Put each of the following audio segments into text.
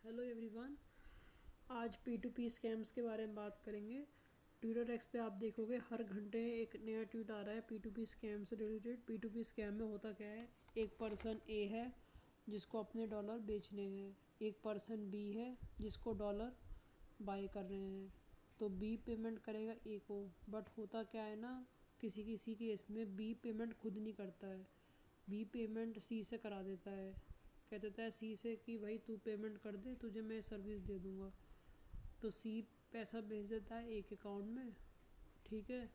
Hello everyone. आज P2P scams के बारे में बात करेंगे। ट्विटर एक्स पे आप देखोगे हर घंटे एक नया ट्वीट आ रहा है P2P स्कैम से रिलेटेड। P2P स्कैम में होता क्या है, एक पर्सन ए है जिसको अपने डॉलर बेचने हैं, एक पर्सन बी है जिसको डॉलर बाय कर रहे हैं। तो बी पेमेंट करेगा ए को, बट होता क्या है ना, किसी किसी केस में बी पेमेंट खुद नहीं करता है, बी पेमेंट सी से करा देता है। कह देता है सी से कि भाई तू पेमेंट कर दे, तुझे मैं सर्विस दे दूँगा। तो सी पैसा भेज देता है ए के अकाउंट में, ठीक है,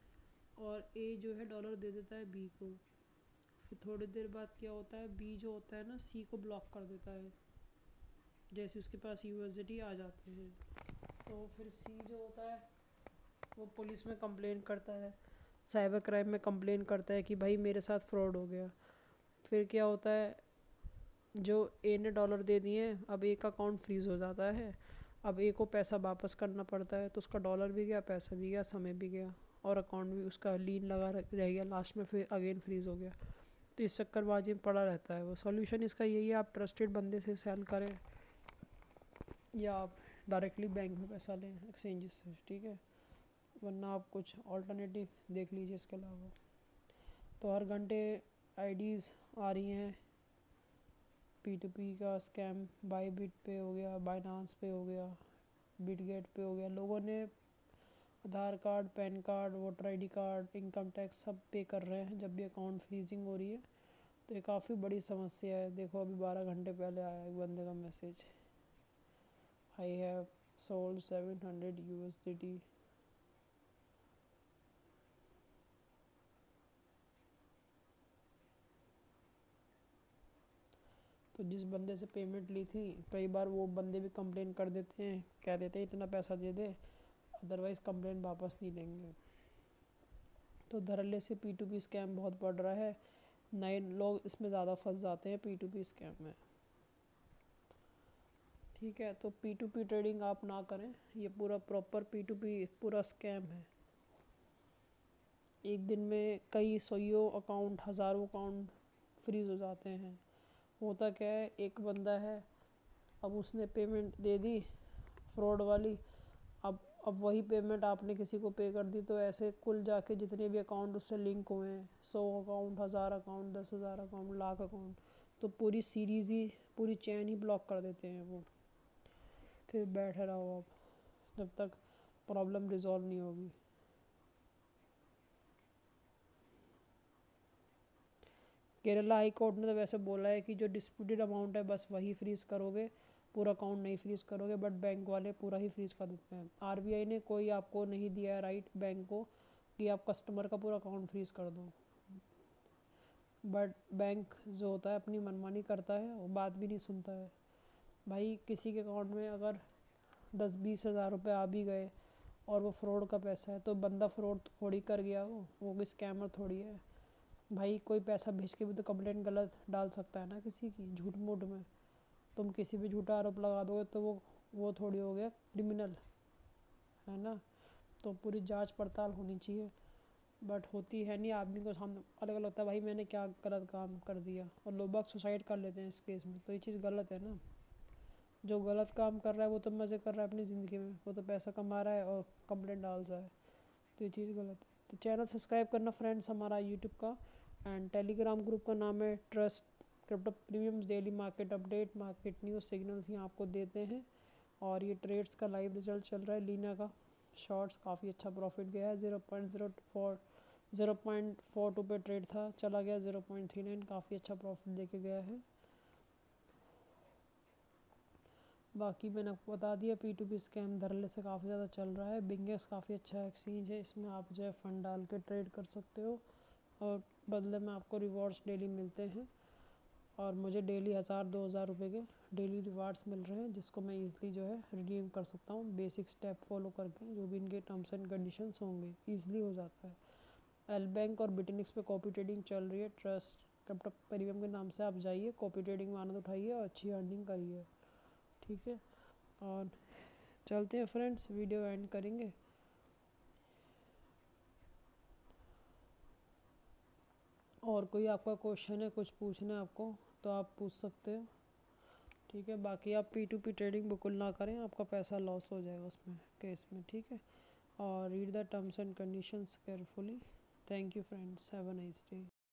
और ए जो है डॉलर दे देता है बी को। फिर थोड़ी देर बाद क्या होता है, बी जो होता है ना सी को ब्लॉक कर देता है, जैसे उसके पास यूएसडी आ जाते हैं। तो फिर सी जो होता है वो पुलिस में कंप्लेन करता है, साइबर क्राइम में कंप्लेन करता है कि भाई मेरे साथ फ्रॉड हो गया। फिर क्या होता है, जो ए ने डॉलर दे दिए, अब ए का अकाउंट फ्रीज़ हो जाता है। अब ए को पैसा वापस करना पड़ता है, तो उसका डॉलर भी गया, पैसा भी गया, समय भी गया, और अकाउंट भी उसका लीन लगा रह गया, लास्ट में फिर अगेन फ्रीज़ हो गया। तो इस चक्करबाजी में पड़ा रहता है वो। सॉल्यूशन इसका यही है, आप ट्रस्टेड बंदे से सेल करें या आप डायरेक्टली बैंक में पैसा लें एक्सचेंजेस से, ठीक है, वरना आप कुछ ऑल्टरनेटिव देख लीजिए इसके अलावा। तो हर घंटे आईडीज़ आ रही हैं P2P का स्कैम। बाईबिट पे हो गया, बाइनांस पे हो गया, बिटगेट पे हो गया। लोगों ने Aadhaar card, PAN card, voter ID card, income tax सब पे कर रहे हैं जब भी अकाउंट फ्रीजिंग हो रही है। तो ये काफ़ी बड़ी समस्या है। देखो अभी 12 घंटे पहले आया एक बंदे का message, I have sold 700 USDT। तो जिस बंदे से पेमेंट ली थी, कई बार वो बंदे भी कंप्लेन कर देते हैं, कह देते हैं इतना पैसा दे दे, अदरवाइज़ कंप्लेन वापस नहीं लेंगे। तो धड़ल्ले से P2P स्कैम बहुत बढ़ रहा है, नए लोग इसमें ज़्यादा फंस जाते हैं P2P स्कैम में, ठीक है। तो P2P ट्रेडिंग आप ना करें, ये पूरा प्रॉपर P2P पूरा स्कैम है। एक दिन में कई सौ अकाउंट, हज़ारों अकाउंट फ्रीज़ हो जाते हैं। होता क्या है, एक बंदा है, अब उसने पेमेंट दे दी फ्रॉड वाली, अब वही पेमेंट आपने किसी को पे कर दी, तो ऐसे कुल जाके जितने भी अकाउंट उससे लिंक हुए हैं, 100 account, 1000 account, 10,000 account, lakh account, तो पूरी सीरीज़ ही, पूरी चैन ही ब्लॉक कर देते हैं वो। फिर बैठे रहो आप जब तक प्रॉब्लम रिजॉल्व नहीं होगी। केरला हाई कोर्ट ने तो वैसे बोला है कि जो डिस्प्यूटेड अमाउंट है बस वही फ्रीज़ करोगे, पूरा अकाउंट नहीं फ्रीज़ करोगे, बट बैंक वाले पूरा ही फ्रीज़ कर देते हैं। आरबीआई ने कोई आपको नहीं दिया है राइट बैंक को कि आप कस्टमर का पूरा अकाउंट फ्रीज़ कर दो, बट बैंक जो होता है अपनी मनमानी करता है, वो बात भी नहीं सुनता है। भाई किसी के अकाउंट में अगर 10-20 हज़ार रुपये आ भी गए और वो फ्रॉड का पैसा है, तो बंदा फ्रॉड थोड़ी कर गया, वो कोई स्कैमर थोड़ी है। भाई कोई पैसा भेज के भी तो कंप्लेंट गलत डाल सकता है ना किसी की, झूठ मूठ में। तुम किसी भी झूठा आरोप लगा दोगे तो वो थोड़ी हो गया क्रिमिनल, है ना। तो पूरी जांच पड़ताल होनी चाहिए, बट होती है नहीं। आदमी को सामने अलग अलग लगता है भाई मैंने क्या गलत काम कर दिया, और लोग बाग सुसाइड कर लेते हैं इस केस में। तो ये चीज़ गलत है ना। जो गलत काम कर रहा है वो तो मज़े कर रहा है अपनी ज़िंदगी में, वो तो पैसा कमा रहा है और कंप्लेंट डाल रहा है, तो ये चीज़ गलत है। तो चैनल सब्सक्राइब करना फ्रेंड्स हमारा यूट्यूब का, एंड टेलीग्राम ग्रुप का नाम है trust crypto premiums. Daily market update, market news, signals यहाँ आपको देते हैं। और ये ट्रेड्स का लाइव रिजल्ट चल रहा है, लीना का शॉर्ट्स काफ़ी अच्छा प्रॉफिट गया है। 0.42 पे ट्रेड था, चला गया 0.39, काफ़ी अच्छा प्रॉफिट देके गया है। बाकी मैंने आपको बता दिया P2P स्कैम धरले से काफ़ी ज़्यादा चल रहा है। बिंगेक्स काफ़ी अच्छा एक्सचेंज है, इसमें आप जो है फ़ंड डाल के ट्रेड कर सकते हो, और बदले में आपको रिवॉर्ड्स डेली मिलते हैं। और मुझे डेली 1000-2000 रुपये के डेली रिवार्ड्स मिल रहे हैं, जिसको मैं ईज़िली जो है रिडीम कर सकता हूँ। बेसिक स्टेप फॉलो करके जो भी इनके टर्म्स एंड कंडीशंस होंगे, ईज़िली हो जाता है। एल बैंक और बिटनिक्स पे कॉपी ट्रेडिंग चल रही है। ट्रस्ट क्रिप्टो प्रीमियम के नाम से आप जाइए, कॉपी ट्रेडिंग में आनंद उठाइए और अच्छी अर्निंग करिए, ठीक है। और चलते हैं फ्रेंड्स, वीडियो एंड करेंगे। और कोई आपका क्वेश्चन है, कुछ पूछना है आपको, तो आप पूछ सकते हो, ठीक है। बाकी आप P2P ट्रेडिंग बिल्कुल ना करें, आपका पैसा लॉस हो जाएगा उसमें केस में, ठीक है। और read the terms and conditions carefully. Thank you friends, have a nice day.